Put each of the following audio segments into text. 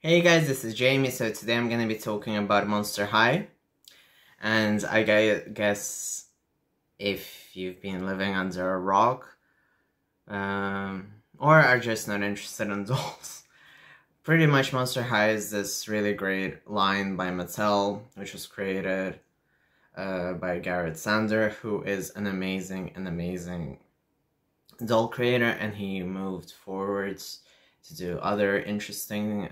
Hey guys, this is Jamie. So today I'm gonna be talking about Monster High, and I guess if you've been living under a rock, or are just not interested in dolls, pretty much Monster High is this really great line by Mattel, which was created by Garrett Sander, who is an amazing doll creator, and he moved forwards to do other interesting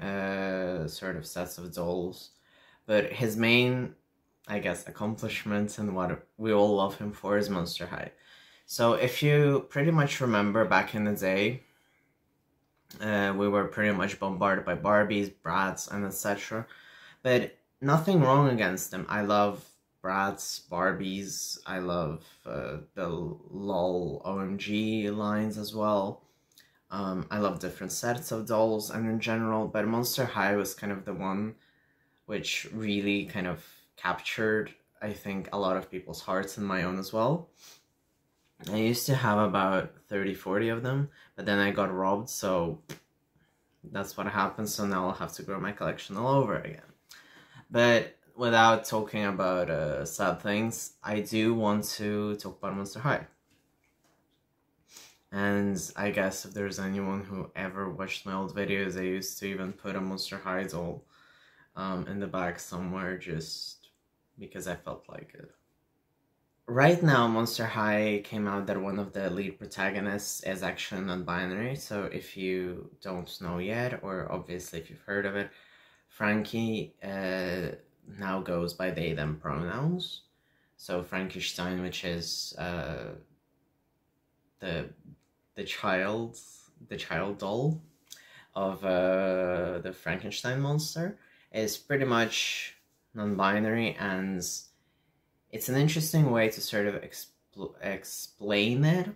sort of sets of dolls. But his main, I guess, accomplishment and what we all love him for is Monster High. So if you pretty much remember back in the day, we were pretty much bombarded by Barbies, Bratz, and etc. But nothing wrong against them. I love Bratz, Barbies, I love the LOL OMG lines as well. I love different sets of dolls and in general, but Monster High was kind of the one which really kind of captured, I think, a lot of people's hearts and my own as well. I used to have about 30-40 of them, but then I got robbed, so that's what happened, so now I'll have to grow my collection all over again. But without talking about sad things, I do want to talk about Monster High. And I guess if there's anyone who ever watched my old videos, I used to even put a Monster High doll in the back somewhere just because I felt like it. Right now, Monster High came out that one of the lead protagonists is actually non-binary, so if you don't know yet, or obviously if you've heard of it, Frankie now goes by they, them pronouns. So Frankenstein, which is the child doll of the Frankenstein monster, is pretty much non-binary, and it's an interesting way to sort of explain it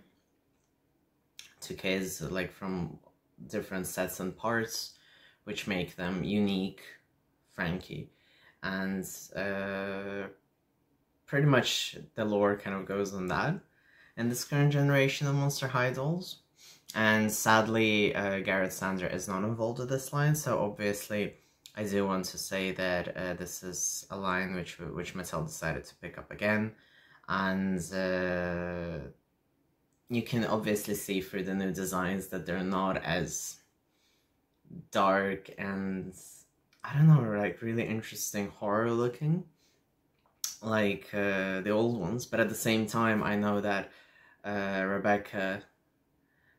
to kids, like from different sets and parts which make them unique Frankie. And pretty much the lore kind of goes on that in this current generation of Monster High dolls. And sadly, Garrett Sander is not involved with this line, so obviously I do want to say that this is a line which Mattel decided to pick up again, and you can obviously see through the new designs that they're not as dark and, I don't know, like really interesting horror looking like the old ones, but at the same time I know that Rebekah,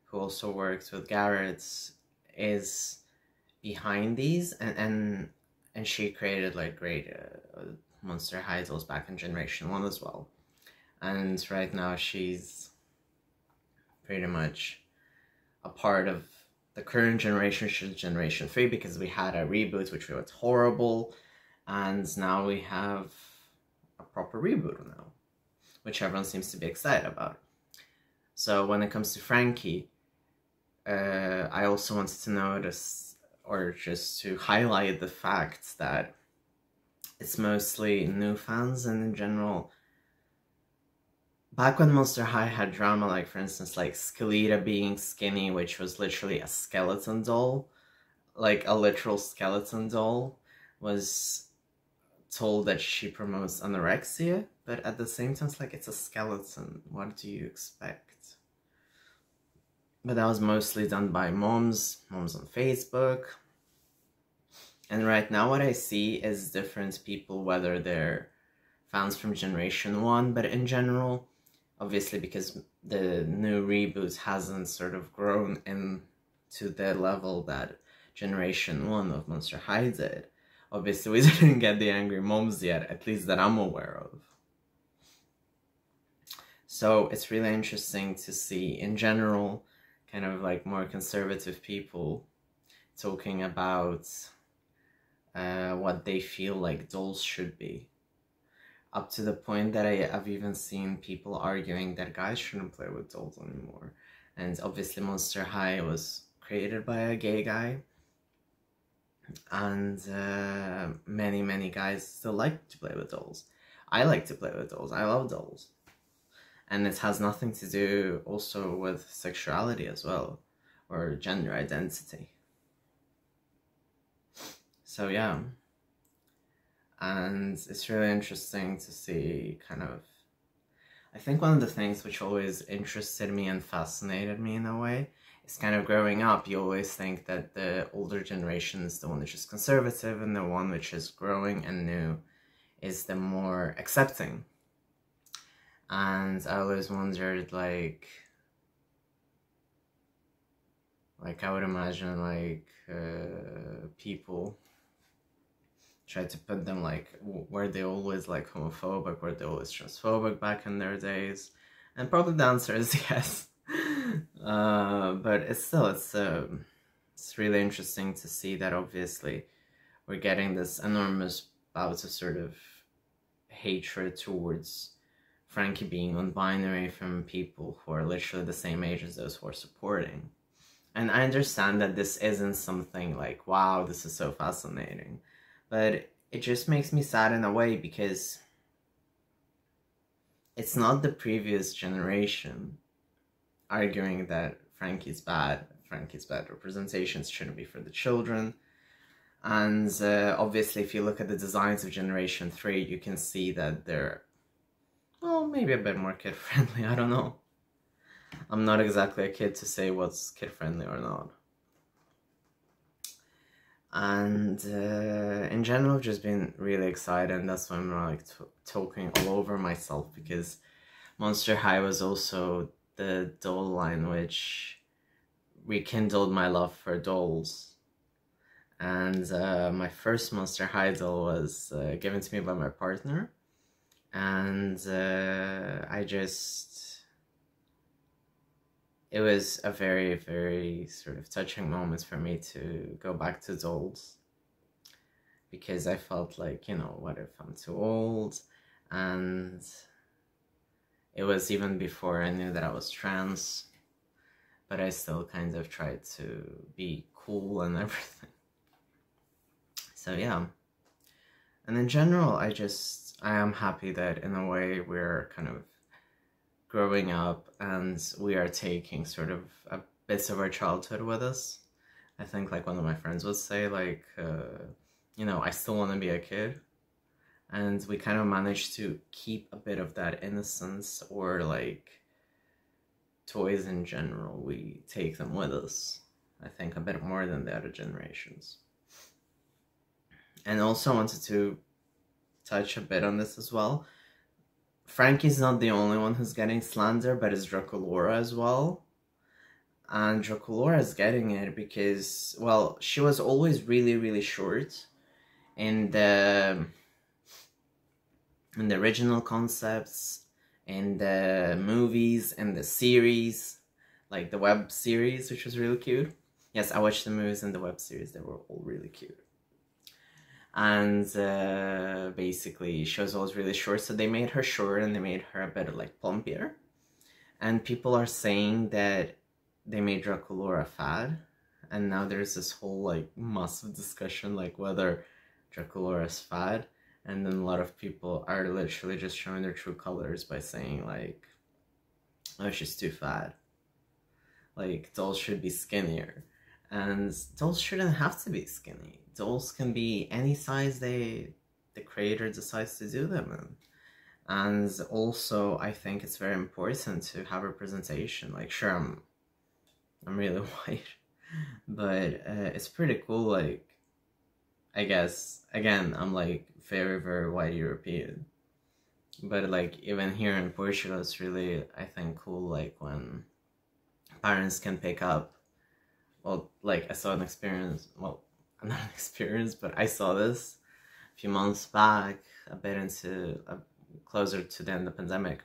who also works with Garrett, is behind these, and she created like great Monster High dolls back in Generation 1 as well. And right now she's pretty much a part of the current generation, which is Generation 3, because we had a reboot which was horrible, and now we have a proper reboot now, which everyone seems to be excited about. So when it comes to Frankie, I also wanted to notice, or just to highlight the fact that it's mostly new fans, and in general, back when Monster High had drama, like for instance, like Skeleta being skinny, which was literally a skeleton doll, like a literal skeleton doll, was told that she promotes anorexia, but at the same time, it's like, it's a skeleton, what do you expect? But that was mostly done by moms on Facebook. And right now what I see is different people, whether they're fans from Generation 1, but in general, obviously because the new reboot hasn't sort of grown into the level that Generation 1 of Monster High did. Obviously we didn't get the angry moms yet, at least that I'm aware of. So it's really interesting to see, in general, kind of like more conservative people talking about what they feel like dolls should be. Up to the point that I've even seen people arguing that guys shouldn't play with dolls anymore. And obviously Monster High was created by a gay guy, and many guys still like to play with dolls. I like to play with dolls, I love dolls. And it has nothing to do also with sexuality as well, or gender identity. So yeah, and it's really interesting to see kind of, I think one of the things which always interested me and fascinated me in a way is kind of growing up, you always think that the older generation is the one which is conservative and the one which is growing and new is the more accepting. And I always wondered, like I would imagine, like, people try to put them, like, were they always, like, homophobic, were they always transphobic back in their days? And probably the answer is yes. But it's still, it's really interesting to see that obviously we're getting this enormous bout of sort of hatred towards Frankie being non-binary from people who are literally the same age as those who are supporting. And I understand that this isn't something like, wow, this is so fascinating. But it just makes me sad in a way, because it's not the previous generation arguing that Frankie's bad representations shouldn't be for the children. And obviously, if you look at the designs of Generation 3, you can see that they're, well, maybe a bit more kid-friendly, I don't know. I'm not exactly a kid to say what's kid-friendly or not. And in general, I've just been really excited, and that's why I'm like talking all over myself, because Monster High was also the doll line which rekindled my love for dolls. And my first Monster High doll was given to me by my partner, and it was a very, very sort of touching moment for me to go back to dolls, because I felt like, you know, what if I'm too old? And it was even before I knew that I was trans, but I still kind of tried to be cool and everything. So yeah. And in general, I am happy that in a way we're kind of growing up and we are taking sort of a bit of our childhood with us. I think, like, one of my friends would say, like, you know, I still want to be a kid. And we kind of managed to keep a bit of that innocence, or like toys in general, we take them with us. I think a bit more than the other generations. And also wanted to touch a bit on this as well. Frankie's not the only one who's getting slander, but it's Dracula as well. And Dracula is getting it because, well, she was always really, really short in the original concepts, in the movies, in the series, like the web series, which was really cute. Yes, I watched the movies and the web series, they were all really cute. And basically she was always really short, so they made her short and they made her a bit like plumpier. And people are saying that they made Dracula a fad, and now there's this whole like massive discussion like whether Dracula is fad. And then a lot of people are literally just showing their true colors by saying like, oh, she's too fat, like dolls should be skinnier. And dolls shouldn't have to be skinny. Dolls can be any size the creator decides to do them in. And also, I think it's very important to have representation. Like, sure, I'm really white, but it's pretty cool. Like, I guess, again, I'm like very, very white European. But like, even here in Portugal, it's really, I think, cool, like, when parents can pick up, well, like, I saw an experience, well, not an experience, but I saw this a few months back, a bit into, closer to the end of the pandemic.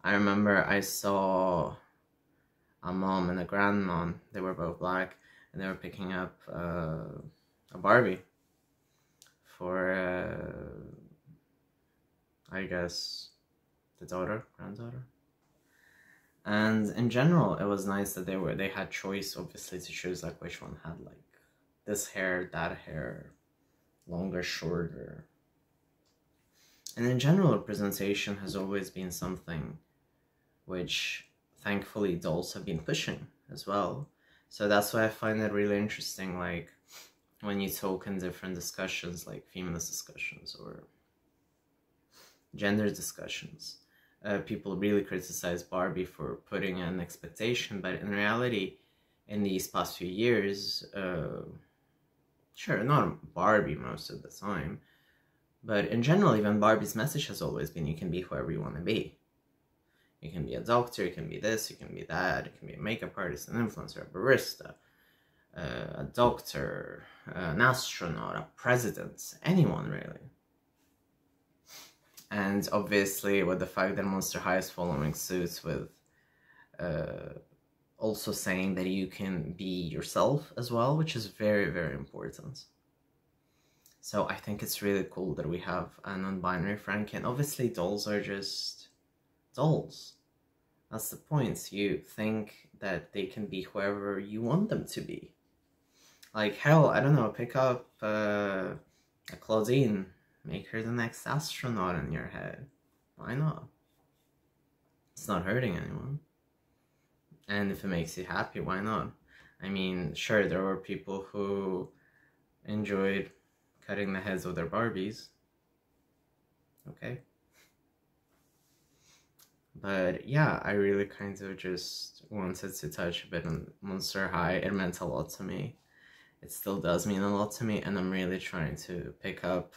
I remember I saw a mom and a grandmom, they were both black, and they were picking up a Barbie for, I guess, the granddaughter. And in general, it was nice that they had choice, obviously, to choose like which one had like this hair, that hair, longer, shorter. And in general, representation has always been something which thankfully dolls have been pushing as well. So that's why I find it really interesting. Like, when you talk in different discussions, like feminist discussions or gender discussions, people really criticize Barbie for putting an expectation, but in reality, in these past few years, sure, not Barbie most of the time, but in general, even Barbie's message has always been, you can be whoever you want to be. You can be a doctor, you can be this, you can be that, you can be a makeup artist, an influencer, a barista, a doctor, an astronaut, a president, anyone really. And obviously with the fact that Monster High is following suit with also saying that you can be yourself as well, which is very, very important. So I think it's really cool that we have a non-binary Frankie, and obviously dolls are just dolls. That's the point. You think that they can be whoever you want them to be. Like, hell, I don't know, pick up a Claudine, make her the next astronaut in your head. Why not? It's not hurting anyone. And if it makes you happy, why not? I mean, sure, there were people who enjoyed cutting the heads of their Barbies. Okay. But yeah, I really kind of just wanted to touch a bit on Monster High. It meant a lot to me. It still does mean a lot to me, and I'm really trying to pick up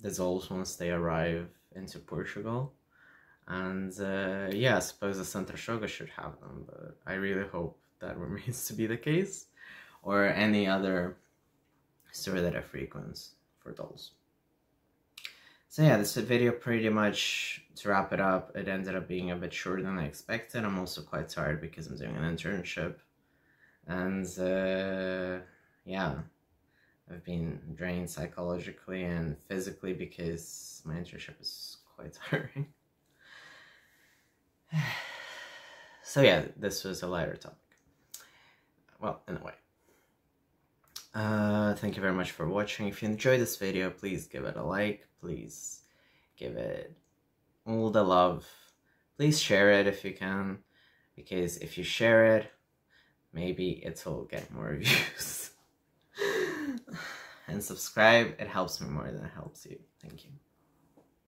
the dolls once they arrive into Portugal. And yeah, I suppose the Centro Shoga should have them, but I really hope that remains to be the case. Or any other store that I frequent for dolls. So yeah, this video pretty much, to wrap it up, it ended up being a bit shorter than I expected. I'm also quite tired because I'm doing an internship. And yeah, I've been drained psychologically and physically because my internship is quite tiring. So yeah, this was a lighter topic. Well, in a way. Thank you very much for watching. If you enjoyed this video, please give it a like. Please give it all the love. Please share it if you can, because if you share it, maybe it'll get more views. And subscribe, it helps me more than it helps you. Thank you.